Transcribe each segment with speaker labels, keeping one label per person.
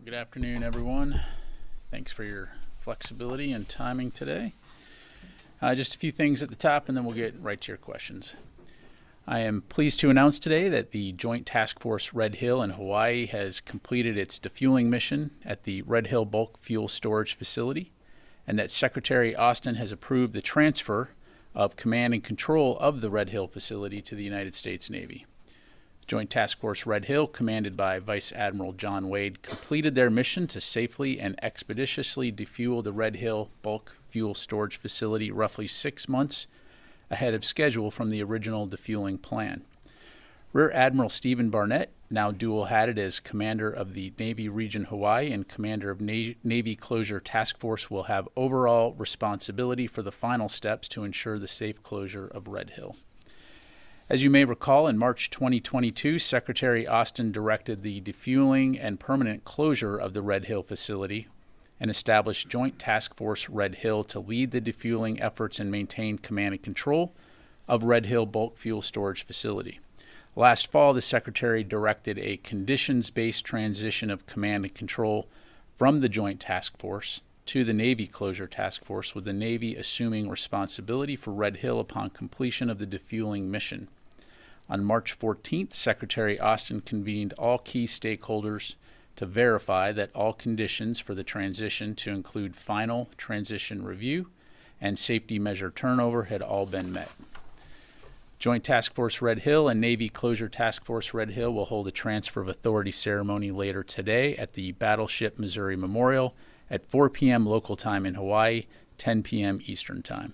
Speaker 1: Good afternoon, everyone. Thanks for your flexibility and timing today. Just a few things at the top, and then we'll get right to your questions. I am pleased to announce today that the Joint Task Force Red Hill in Hawaii has completed its defueling mission at the Red Hill Bulk Fuel Storage Facility, and that Secretary Austin has approved the transfer of command and control of the Red Hill facility to the United States Navy. Joint Task Force Red Hill, commanded by Vice Admiral John Wade, completed their mission to safely and expeditiously defuel the Red Hill Bulk Fuel Storage Facility roughly 6 months ahead of schedule from the original defueling plan. Rear Admiral Stephen Barnett, now dual-hatted as Commander of the Navy Region Hawaii and Commander of Navy Closure Task Force, will have overall responsibility for the final steps to ensure the safe closure of Red Hill. As you may recall, in March 2022, Secretary Austin directed the defueling and permanent closure of the Red Hill facility and established Joint Task Force Red Hill to lead the defueling efforts and maintain command and control of Red Hill Bulk Fuel Storage Facility. Last fall, the Secretary directed a conditions-based transition of command and control from the Joint Task Force to the Navy Closure Task Force, with the Navy assuming responsibility for Red Hill upon completion of the defueling mission. On March 14th, Secretary Austin convened all key stakeholders to verify that all conditions for the transition, to include final transition review and safety measure turnover, had all been met. Joint Task Force Red Hill and Navy Closure Task Force Red Hill will hold a transfer of authority ceremony later today at the Battleship Missouri Memorial at 4 p.m. local time in Hawaii, 10 p.m. Eastern Time.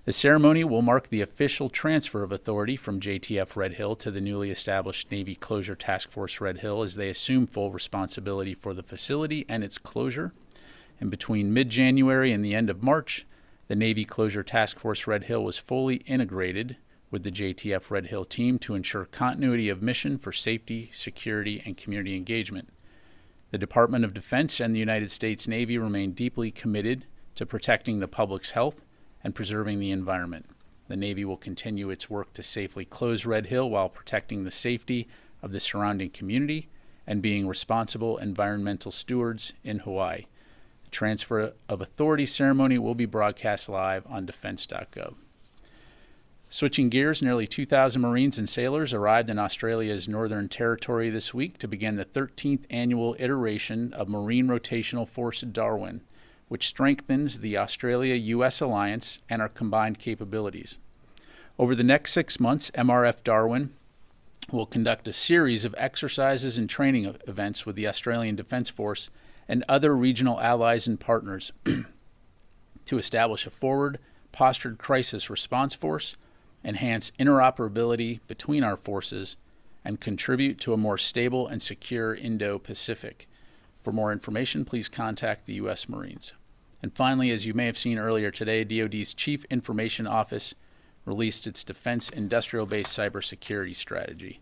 Speaker 1: The ceremony will mark the official transfer of authority from JTF Red Hill to the newly established Navy Closure Task Force Red Hill as they assume full responsibility for the facility and its closure. And between mid-January and the end of March, the Navy Closure Task Force Red Hill was fully integrated with the JTF Red Hill team to ensure continuity of mission for safety, security, and community engagement. The Department of Defense and the United States Navy remain deeply committed to protecting the public's health and preserving the environment. The Navy will continue its work to safely close Red Hill while protecting the safety of the surrounding community and being responsible environmental stewards in Hawaii. The transfer of authority ceremony will be broadcast live on defense.gov. Switching gears, nearly 2,000 Marines and sailors arrived in Australia's Northern Territory this week to begin the 13th annual iteration of Marine Rotational Force Darwin, which strengthens the Australia-U.S. alliance and our combined capabilities. Over the next 6 months, MRF Darwin will conduct a series of exercises and training events with the Australian Defence Force and other regional allies and partners to establish a forward-postured crisis response force, enhance interoperability between our forces, and contribute to a more stable and secure Indo-Pacific. For more information, please contact the U.S. Marines. And finally, as you may have seen earlier today, DoD's Chief Information Office released its Defense Industrial Base Cybersecurity Strategy.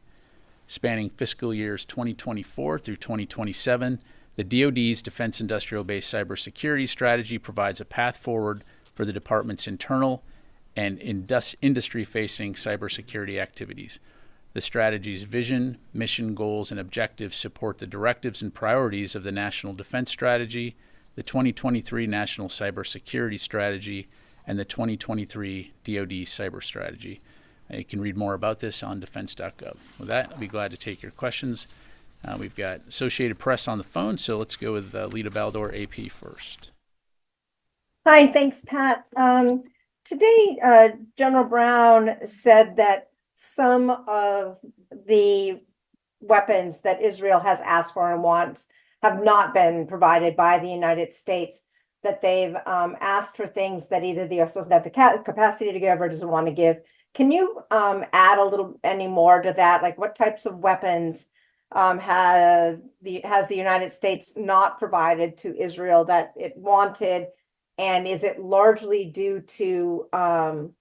Speaker 1: Spanning fiscal years 2024 through 2027, the DoD's Defense Industrial Base Cybersecurity Strategy provides a path forward for the department's internal and industry-facing cybersecurity activities. The strategy's vision, mission, goals, and objectives support the directives and priorities of the National Defense Strategy, the 2023 National Cybersecurity Strategy, and the 2023 DoD Cyber Strategy. You can read more about this on defense.gov. With that, I'll be glad to take your questions. We've got Associated Press on the phone, so let's go with Lita Baldor, AP first.
Speaker 2: Hi, thanks, Pat. Today, General Brown said that some of the weapons that Israel has asked for and wants have not been provided by the United States, that they've asked for things that either the US doesn't have the capacity to give or doesn't want to give. Can you add any more to that? Like, what types of weapons has the United States not provided to Israel that it wanted? And is it largely due to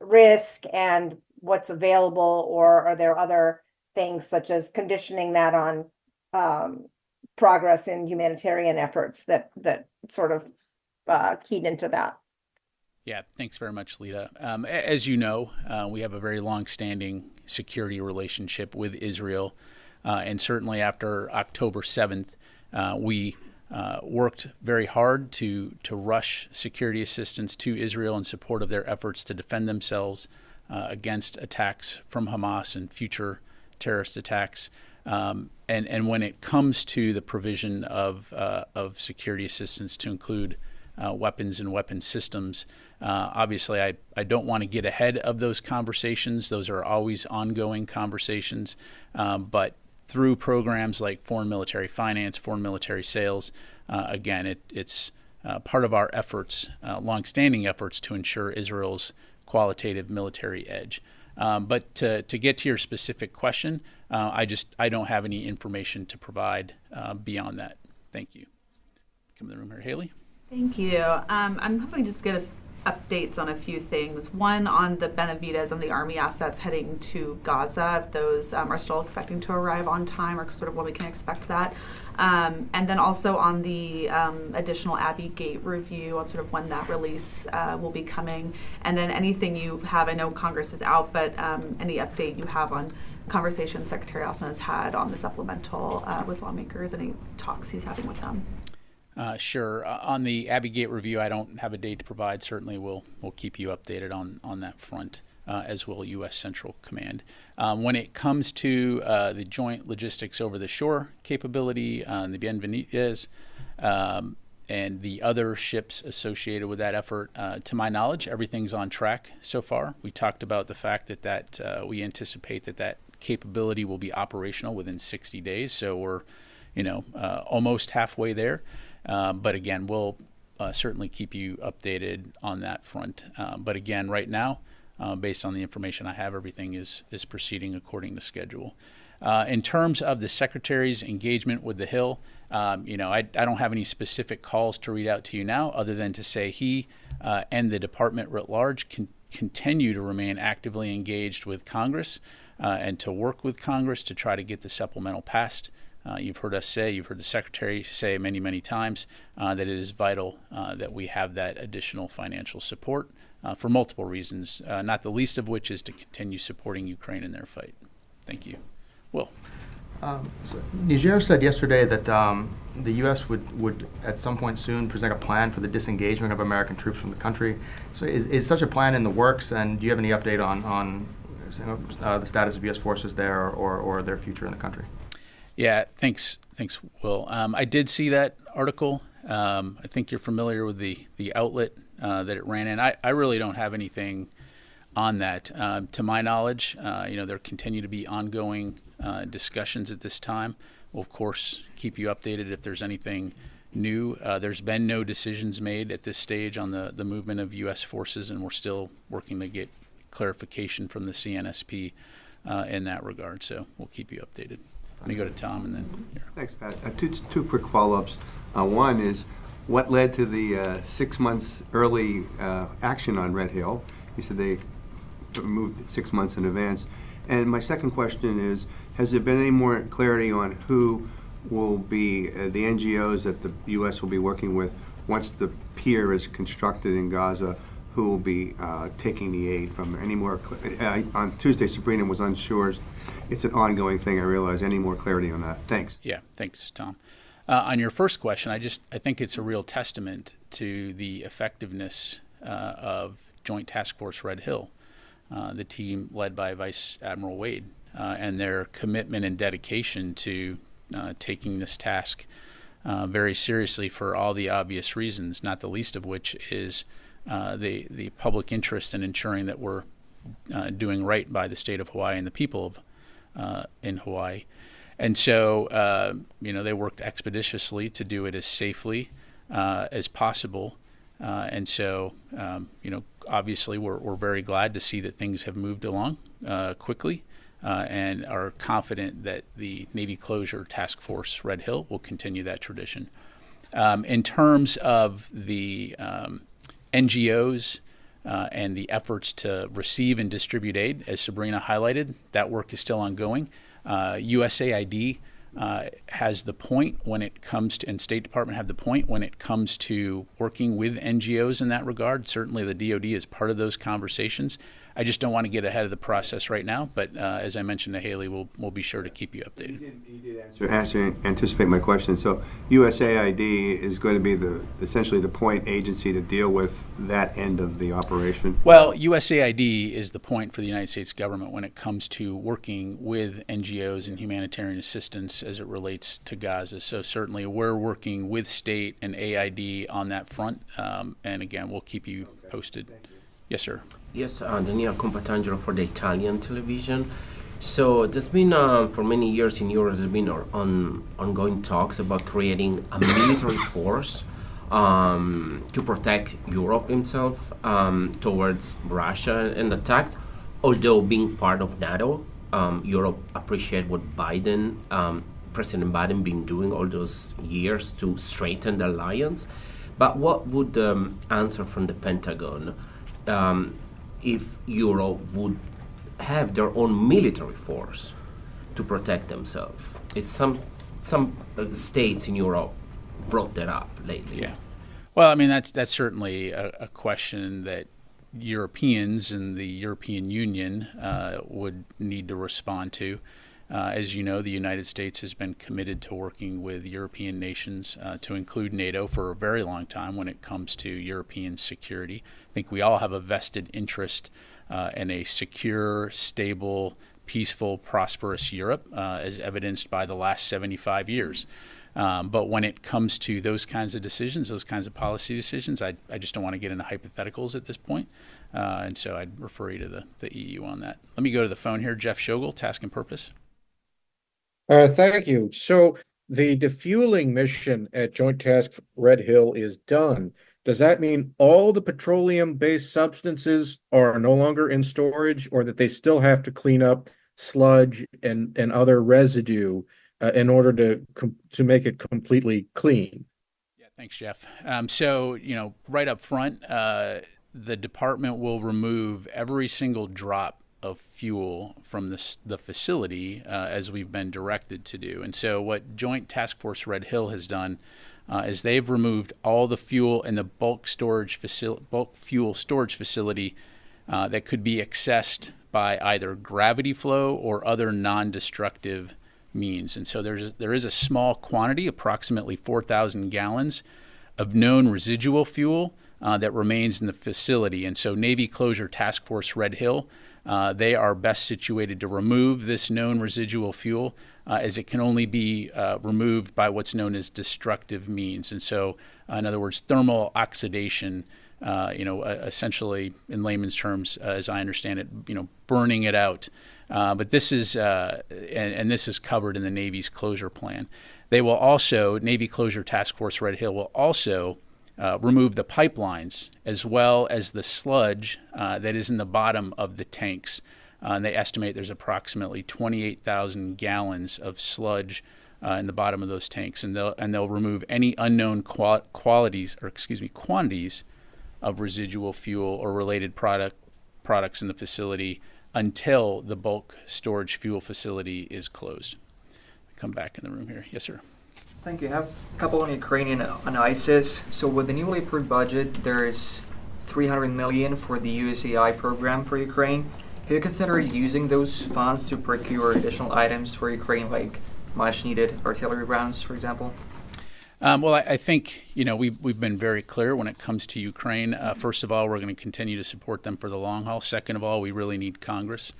Speaker 2: risk and what's available, or are there other things such as conditioning that on progress in humanitarian efforts that sort of keyed into that?
Speaker 1: Yeah, thanks very much, Lita. As you know, we have a very long-standing security relationship with Israel, and certainly after October 7th, We worked very hard to rush security assistance to Israel in support of their efforts to defend themselves against attacks from Hamas and future terrorist attacks. And when it comes to the provision of security assistance to include weapons and weapon systems, obviously I don't want to get ahead of those conversations. Those are always ongoing conversations. But through programs like foreign military finance, foreign military sales, again, it's part of our efforts, longstanding efforts to ensure Israel's qualitative military edge. But to get to your specific question, I don't have any information to provide beyond that. Thank you. Come to the room here, Haley.
Speaker 3: Thank you. I'm hoping just to get updates on a few things. One, on the Benavides and the Army assets heading to Gaza, if those are still expecting to arrive on time, or sort of when we can expect that. And then also on the additional Abbey Gate review, on sort of when that release will be coming. And then anything you have, I know Congress is out, but any update you have on conversations Secretary Austin has had on the supplemental with lawmakers, any talks he's having with them?
Speaker 1: Sure. On the Abbey Gate review, I don't have a date to provide. Certainly, we'll keep you updated on that front, as will U.S. Central Command. When it comes to the joint logistics over the shore capability, the Benavides, and the other ships associated with that effort, to my knowledge, everything's on track so far. We talked about the fact that we anticipate that capability will be operational within 60 days. So we're, almost halfway there. But again, we'll certainly keep you updated on that front. But again, right now, based on the information I have, everything is proceeding according to schedule. In terms of the Secretary's engagement with the Hill, I don't have any specific calls to read out to you now, other than to say he and the department writ large continue to remain actively engaged with Congress and to work with Congress to try to get the supplemental passed. You've heard the Secretary say many, many times that it is vital that we have that additional financial support for multiple reasons, not the least of which is to continue supporting Ukraine in their fight. Thank you. Will.
Speaker 4: So Niger said yesterday that the U.S. would at some point soon present a plan for the disengagement of American troops from the country. So is such a plan in the works, and do you have any update on the status of U.S. forces there or their future in the country?
Speaker 1: Yeah, thanks, Will. I did see that article. I think you're familiar with the outlet that it ran in. I really don't have anything on that. To my knowledge, there continue to be ongoing discussions at this time. We'll, of course, keep you updated if there's anything new. There's been no decisions made at this stage on the movement of U.S. forces, and we're still working to get clarification from the CNSP in that regard. So we'll keep you updated. Let me go to Tom and then here.
Speaker 5: Thanks, Pat. Two quick follow-ups. One is, what led to the 6 months early action on Red Hill? You said they moved 6 months in advance. And my second question is, has there been any more clarity on who will be the NGOs that the U.S. will be working with once the pier is constructed in Gaza? Who will be taking the aid from any more? On Tuesday, Sabrina was unsure. It's an ongoing thing, I realize. Any more clarity on that? Thanks.
Speaker 1: Yeah, thanks, Tom. On your first question, I think it's a real testament to the effectiveness of Joint Task Force Red Hill, the team led by Vice Admiral Wade, and their commitment and dedication to taking this task very seriously for all the obvious reasons, not the least of which is the public interest in ensuring that we're doing right by the state of Hawaii and the people in Hawaii. And so, they worked expeditiously to do it as safely as possible. And so, obviously we're very glad to see that things have moved along quickly and are confident that the Navy Closure Task Force Red Hill will continue that tradition. In terms of the NGOs and the efforts to receive and distribute aid, as Sabrina highlighted, that work is still ongoing. USAID has the point when it comes to, and State Department have the point when it comes to working with NGOs in that regard. Certainly the DoD is part of those conversations. I just don't want to get ahead of the process right now. But as I mentioned to Haley, we'll be sure to keep you updated.
Speaker 5: You did anticipate my question. So USAID is going to be essentially the point agency to deal with that end of the operation?
Speaker 1: Well, USAID is the point for the United States government when it comes to working with NGOs and humanitarian assistance as it relates to Gaza. So certainly we're working with state and AID on that front. And again, we'll keep you posted. Yes, sir.
Speaker 6: Yes, Daniel Compatangelo for the Italian television. So there's been, for many years in Europe, there's been ongoing talks about creating a military force to protect Europe itself towards Russia and attacks. Although being part of NATO, Europe appreciate what President Biden been doing all those years to strengthen the alliance. But what would the answer from the Pentagon if Europe would have their own military force to protect themselves? It's some states in Europe brought that up lately.
Speaker 1: Yeah. Well, I mean, that's certainly a question that Europeans and the European Union would need to respond to. As you know, the United States has been committed to working with European nations to include NATO for a very long time when it comes to European security. I think we all have a vested interest in a secure, stable, peaceful, prosperous Europe, as evidenced by the last 75 years. But when it comes to those kinds of decisions, those kinds of policy decisions, I just don't want to get into hypotheticals at this point. And so I'd refer you to the EU on that. Let me go to the phone here. Jeff Shogel, Task and Purpose.
Speaker 7: Thank you. So the defueling mission at Joint Task Red Hill is done. Does that mean all the petroleum-based substances are no longer in storage, or that they still have to clean up sludge and other residue in order to make it completely clean?
Speaker 1: Yeah, thanks, Jeff. So, right up front, the department will remove every single drop of fuel from the facility as we've been directed to do. And so what Joint Task Force Red Hill has done is they've removed all the fuel in the bulk fuel storage facility that could be accessed by either gravity flow or other non-destructive means. And so there is a small quantity, approximately 4,000 gallons, of known residual fuel that remains in the facility. And so Navy Closure Task Force Red Hill, they are best situated to remove this known residual fuel as it can only be removed by what's known as destructive means. And so, in other words, thermal oxidation, essentially in layman's terms, as I understand it, burning it out. But this is, and this is covered in the Navy's closure plan. They will also, Navy Closure Task Force Red Hill will also remove the pipelines as well as the sludge that is in the bottom of the tanks. And they estimate there's approximately 28,000 gallons of sludge in the bottom of those tanks, and they'll remove any unknown quantities of residual fuel or related products in the facility until the bulk storage fuel facility is closed. Come back in the room here. Yes, sir.
Speaker 8: Thank you. I have a couple on Ukraine and ISIS. So with the newly approved budget, there is $300 million for the USAI program for Ukraine. Have you considered using those funds to procure additional items for Ukraine, like much-needed artillery rounds, for example?
Speaker 1: Well, I think we've been very clear when it comes to Ukraine. First of all, we're going to continue to support them for the long haul. Second of all, we really need Congress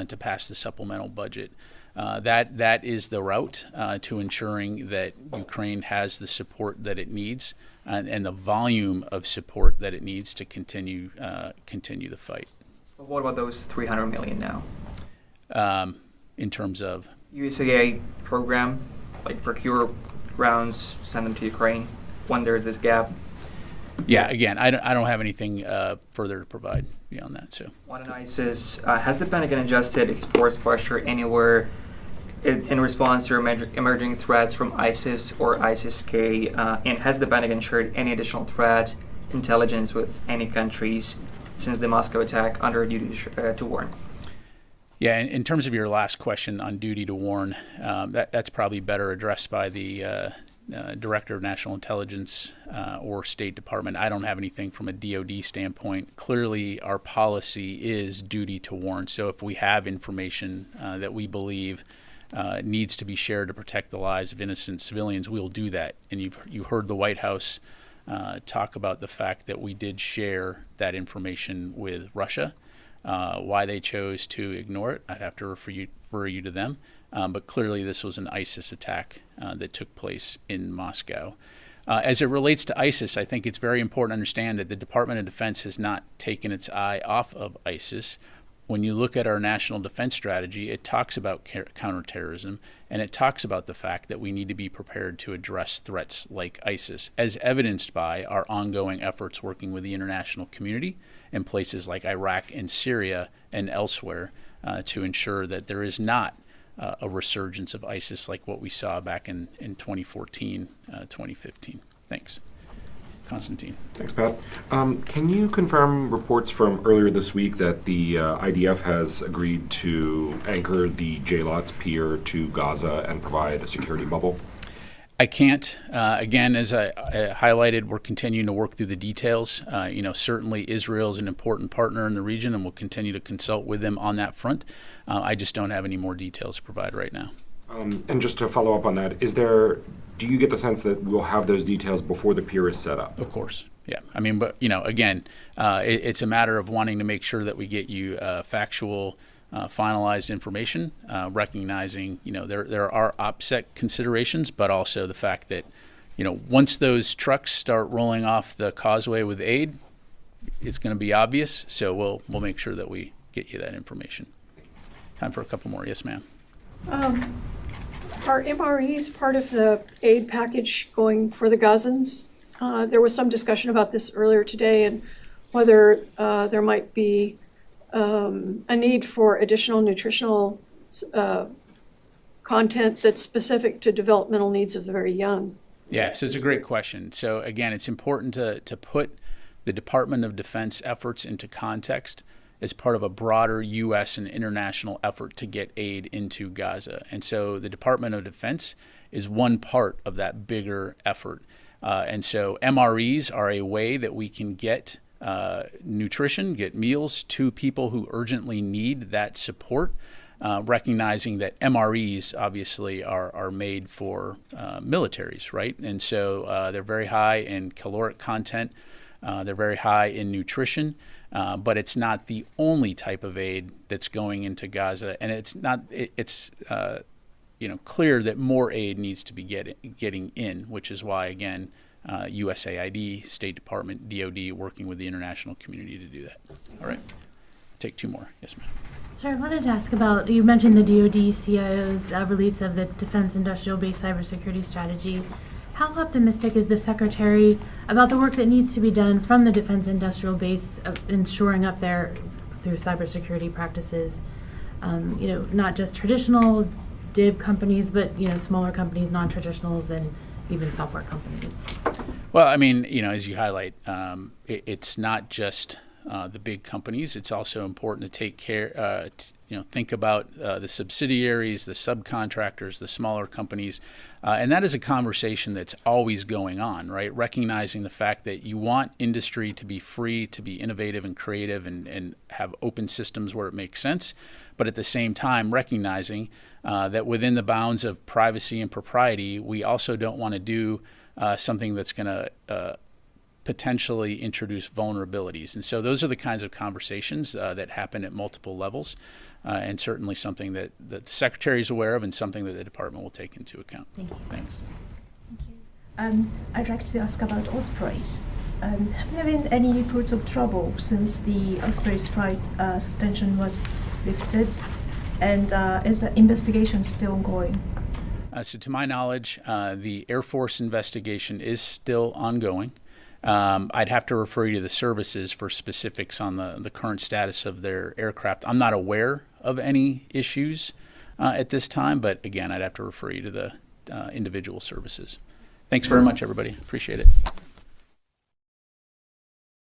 Speaker 1: to pass the supplemental budget. That is the route to ensuring that Ukraine has the support that it needs and the volume of support that it needs to continue the fight.
Speaker 8: But what about those $300 million now?
Speaker 1: In terms of
Speaker 8: USAA program, like procure rounds, send them to Ukraine when there's this gap.
Speaker 1: Yeah, again, I don't have anything further to provide beyond that. So
Speaker 8: One on ISIS, has the Pentagon adjusted its force posture anywhere in response to emerging threats from ISIS or ISIS-K? And has the Pentagon shared any additional threat intelligence with any countries since the Moscow attack under duty to warn?
Speaker 1: Yeah, in terms of your last question on duty to warn, that's probably better addressed by the Director of National Intelligence or State Department. I don't have anything from a DoD standpoint. Clearly, our policy is duty to warn. So if we have information that we believe needs to be shared to protect the lives of innocent civilians, we'll do that. And you've heard the White House talk about the fact that we did share that information with Russia. Why they chose to ignore it, I'd have to refer you to them. But clearly this was an ISIS attack that took place in Moscow. As it relates to ISIS, I think it's very important to understand that the Department of Defense has not taken its eye off of ISIS. When you look at our national defense strategy, it talks about counterterrorism, and it talks about the fact that we need to be prepared to address threats like ISIS, as evidenced by our ongoing efforts working with the international community in places like Iraq and Syria and elsewhere to ensure that there is not a resurgence of ISIS like what we saw back in 2014, 2015. Thanks. Constantine.
Speaker 9: Thanks, Pat. Can you confirm reports from earlier this week that the IDF has agreed to anchor the JLOTS pier to Gaza and provide a security bubble?
Speaker 1: I can't. Again, as I highlighted, we're continuing to work through the details. Certainly Israel is an important partner in the region, and we'll continue to consult with them on that front. I just don't have any more details to provide right now.
Speaker 9: And just to follow up on that, do you get the sense that we'll have those details before the pier is set up?
Speaker 1: Of course, yeah. I mean, but again, it's a matter of wanting to make sure that we get you factual, finalized information, recognizing there are OPSEC considerations, but also the fact that once those trucks start rolling off the causeway with aid, it's going to be obvious. So we'll make sure that we get you that information. Time for a couple more. Yes, ma'am.
Speaker 10: Are MREs part of the aid package going for the Gazans? There was some discussion about this earlier today, and whether there might be a need for additional nutritional content that's specific to developmental needs of the very young.
Speaker 1: Yeah, so it's a great question. So again, it's important to put the Department of Defense efforts into context as part of a broader U.S. and international effort to get aid into Gaza. And so the Department of Defense is one part of that bigger effort. And so MREs are a way that we can get nutrition, get meals to people who urgently need that support, recognizing that MREs obviously are made for militaries, right? And so they're very high in caloric content. They're very high in nutrition. But it's not the only type of aid that's going into Gaza, and it's clear that more aid needs to be getting in, which is why again USAID, State Department, DoD working with the international community to do that. All right, take two more. Yes, ma'am.
Speaker 11: Sir, I wanted to ask about, you mentioned the DoD CIO's release of the Defense Industrial Base Cybersecurity Strategy. How optimistic is the Secretary about the work that needs to be done from the Defense Industrial Base in shoring up there through cybersecurity practices? Not just traditional DIB companies, but smaller companies, non-traditionals, and even software companies.
Speaker 1: Well, I mean, as you highlight, it's not just the big companies. It's also important to take care, think about the subsidiaries, the subcontractors, the smaller companies. And that is a conversation that's always going on, right? Recognizing the fact that you want industry to be free, to be innovative and creative and have open systems where it makes sense. But at the same time, recognizing that within the bounds of privacy and propriety, we also don't want to do something that's going to potentially introduce vulnerabilities. And so those are the kinds of conversations that happen at multiple levels, and certainly something that the Secretary is aware of and something that the Department will take into account.
Speaker 11: Thank you.
Speaker 1: Thanks.
Speaker 12: I'd like to ask about Ospreys. Have there been any reports of trouble since the Osprey's flight suspension was lifted? And is the investigation still ongoing?
Speaker 1: So to my knowledge, the Air Force investigation is still ongoing. I'd have to refer you to the services for specifics on the current status of their aircraft. I'm not aware of any issues at this time, but again, I'd have to refer you to the individual services. Thanks very much, everybody. Appreciate it.